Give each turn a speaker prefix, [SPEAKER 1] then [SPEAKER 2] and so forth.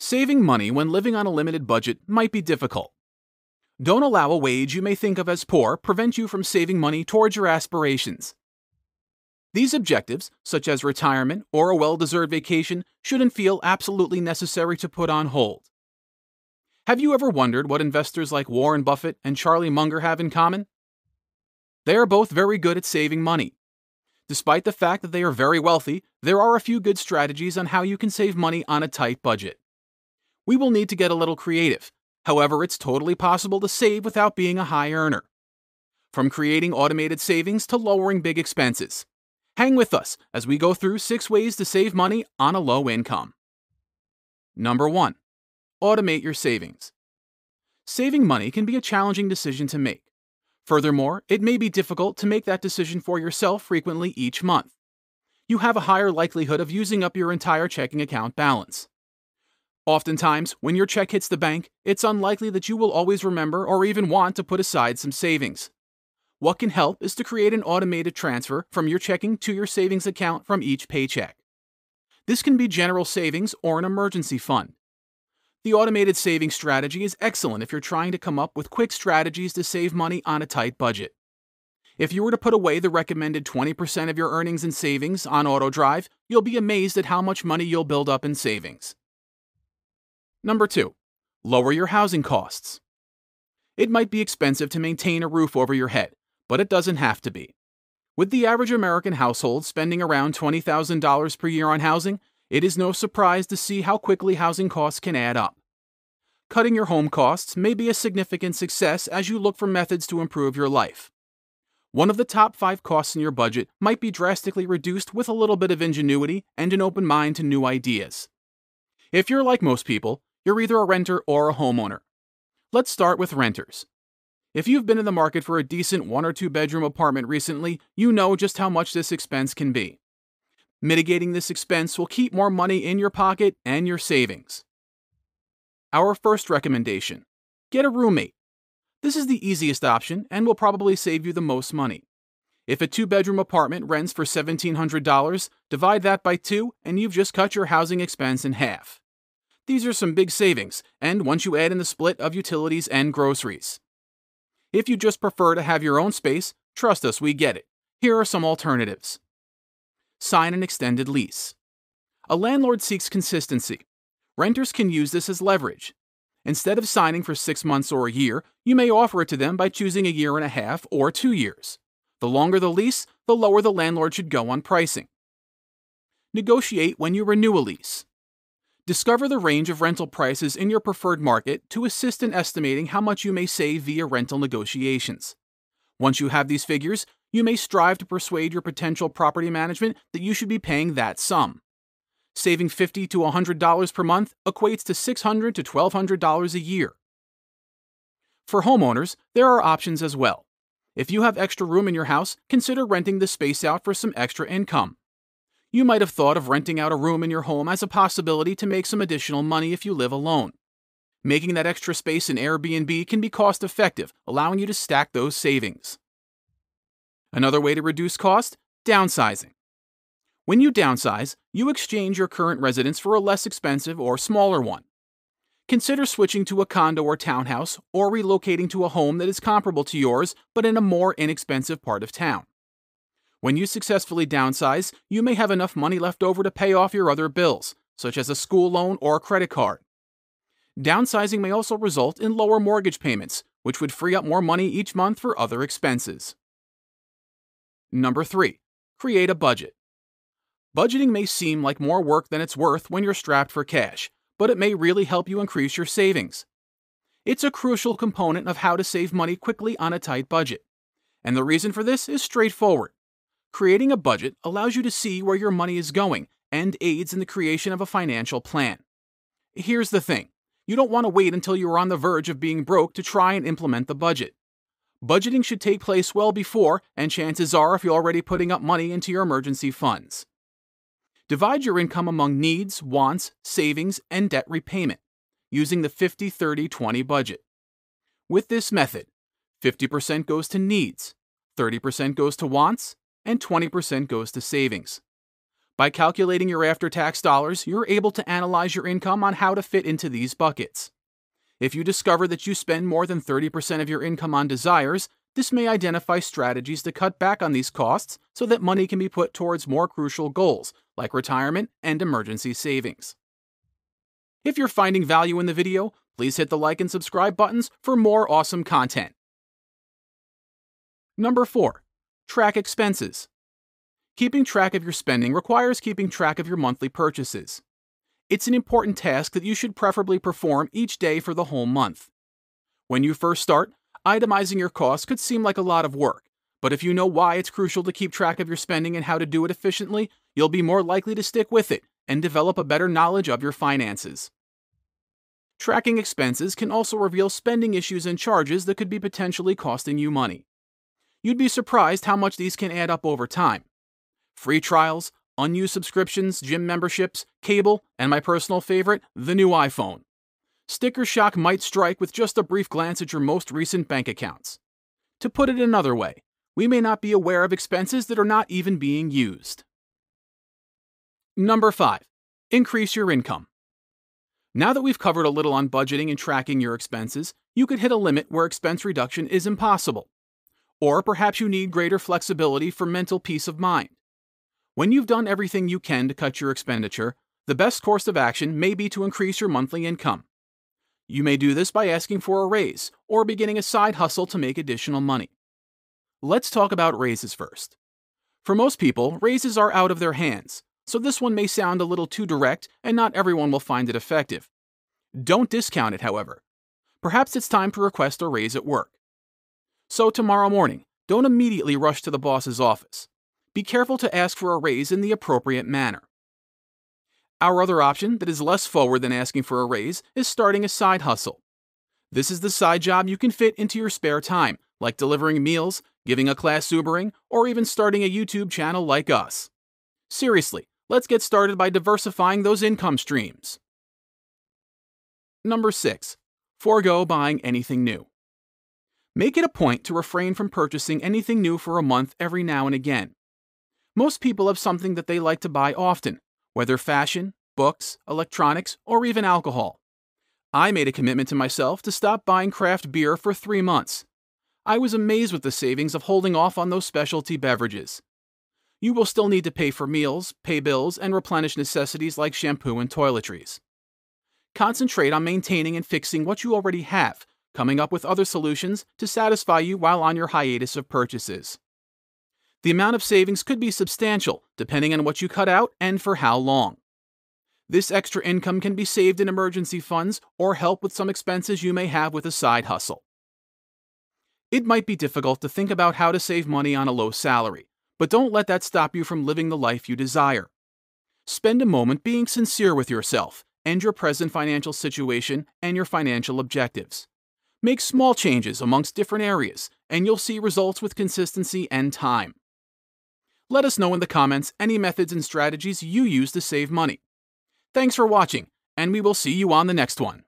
[SPEAKER 1] Saving money when living on a limited budget might be difficult. Don't allow a wage you may think of as poor prevent you from saving money towards your aspirations. These objectives, such as retirement or a well-deserved vacation, shouldn't feel absolutely necessary to put on hold. Have you ever wondered what investors like Warren Buffett and Charlie Munger have in common? They are both very good at saving money. Despite the fact that they are very wealthy, there are a few good strategies on how you can save money on a tight budget. We will need to get a little creative. However, it's totally possible to save without being a high earner. From creating automated savings to lowering big expenses. Hang with us as we go through 6 ways to save money on a low income. Number 1. Automate your savings. Saving money can be a challenging decision to make. Furthermore, it may be difficult to make that decision for yourself frequently each month. You have a higher likelihood of using up your entire checking account balance. Oftentimes, when your check hits the bank, it's unlikely that you will always remember or even want to put aside some savings. What can help is to create an automated transfer from your checking to your savings account from each paycheck. This can be general savings or an emergency fund. The automated saving strategy is excellent if you're trying to come up with quick strategies to save money on a tight budget. If you were to put away the recommended 20% of your earnings in savings on auto drive, you'll be amazed at how much money you'll build up in savings. Number 2. Lower your housing costs. It might be expensive to maintain a roof over your head, but it doesn't have to be. With the average American household spending around $20,000 per year on housing, it is no surprise to see how quickly housing costs can add up. Cutting your home costs may be a significant success as you look for methods to improve your life. One of the top 5 costs in your budget might be drastically reduced with a little bit of ingenuity and an open mind to new ideas. If you're like most people, you're either a renter or a homeowner. Let's start with renters. If you've been in the market for a decent 1 or 2 bedroom apartment recently, you know just how much this expense can be. Mitigating this expense will keep more money in your pocket and your savings. Our first recommendation: get a roommate. This is the easiest option and will probably save you the most money. If a 2-bedroom apartment rents for $1,700, divide that by 2 and you've just cut your housing expense in half. These are some big savings, and once you add in the split of utilities and groceries. If you just prefer to have your own space, trust us, we get it. Here are some alternatives. Sign an extended lease. A landlord seeks consistency. Renters can use this as leverage. Instead of signing for 6 months or a year, you may offer it to them by choosing a year and a half or 2 years. The longer the lease, the lower the landlord should go on pricing. Negotiate when you renew a lease. Discover the range of rental prices in your preferred market to assist in estimating how much you may save via rental negotiations. Once you have these figures, you may strive to persuade your potential property management that you should be paying that sum. Saving $50 to $100 per month equates to $600 to $1,200 a year. For homeowners, there are options as well. If you have extra room in your house, consider renting the space out for some extra income. You might have thought of renting out a room in your home as a possibility to make some additional money if you live alone. Making that extra space in Airbnb can be cost-effective, allowing you to stack those savings. Another way to reduce cost: downsizing. When you downsize, you exchange your current residence for a less expensive or smaller one. Consider switching to a condo or townhouse, or relocating to a home that is comparable to yours but in a more inexpensive part of town. When you successfully downsize, you may have enough money left over to pay off your other bills, such as a school loan or a credit card. Downsizing may also result in lower mortgage payments, which would free up more money each month for other expenses. Number 3. Create a budget. Budgeting may seem like more work than it's worth when you're strapped for cash, but it may really help you increase your savings. It's a crucial component of how to save money quickly on a tight budget. And the reason for this is straightforward. Creating a budget allows you to see where your money is going and aids in the creation of a financial plan. Here's the thing: you don't want to wait until you are on the verge of being broke to try and implement the budget. Budgeting should take place well before, and chances are if you're already putting up money into your emergency funds. Divide your income among needs, wants, savings, and debt repayment, using the 50-30-20 budget. With this method, 50% goes to needs, 30% goes to wants, and 20% goes to savings. By calculating your after-tax dollars, you're able to analyze your income on how to fit into these buckets. If you discover that you spend more than 30% of your income on desires, this may identify strategies to cut back on these costs so that money can be put towards more crucial goals like retirement and emergency savings. If you're finding value in the video, please hit the like and subscribe buttons for more awesome content. Number 4. Track expenses. Keeping track of your spending requires keeping track of your monthly purchases. It's an important task that you should preferably perform each day for the whole month. When you first start, itemizing your costs could seem like a lot of work, but if you know why it's crucial to keep track of your spending and how to do it efficiently, you'll be more likely to stick with it and develop a better knowledge of your finances. Tracking expenses can also reveal spending issues and charges that could be potentially costing you money. You'd be surprised how much these can add up over time. Free trials, unused subscriptions, gym memberships, cable, and my personal favorite, the new iPhone. Sticker shock might strike with just a brief glance at your most recent bank accounts. To put it another way, we may not be aware of expenses that are not even being used. Number 5. Increase your income. Now that we've covered a little on budgeting and tracking your expenses, you could hit a limit where expense reduction is impossible. Or perhaps you need greater flexibility for mental peace of mind. When you've done everything you can to cut your expenditure, the best course of action may be to increase your monthly income. You may do this by asking for a raise or beginning a side hustle to make additional money. Let's talk about raises first. For most people, raises are out of their hands, so this one may sound a little too direct and not everyone will find it effective. Don't discount it, however. Perhaps it's time to request a raise at work. So tomorrow morning, don't immediately rush to the boss's office. Be careful to ask for a raise in the appropriate manner. Our other option that is less forward than asking for a raise is starting a side hustle. This is the side job you can fit into your spare time, like delivering meals, giving a class Ubering, or even starting a YouTube channel like us. Seriously, let's get started by diversifying those income streams. Number 6. Forego buying anything new. Make it a point to refrain from purchasing anything new for a month every now and again. Most people have something that they like to buy often, whether fashion, books, electronics, or even alcohol. I made a commitment to myself to stop buying craft beer for 3 months. I was amazed with the savings of holding off on those specialty beverages. You will still need to pay for meals, pay bills, and replenish necessities like shampoo and toiletries. Concentrate on maintaining and fixing what you already have, coming up with other solutions to satisfy you while on your hiatus of purchases. The amount of savings could be substantial, depending on what you cut out and for how long. This extra income can be saved in emergency funds or help with some expenses you may have with a side hustle. It might be difficult to think about how to save money on a low salary, but don't let that stop you from living the life you desire. Spend a moment being sincere with yourself and your present financial situation and your financial objectives. Make small changes amongst different areas, and you'll see results with consistency and time. Let us know in the comments any methods and strategies you use to save money. Thanks for watching, and we will see you on the next one.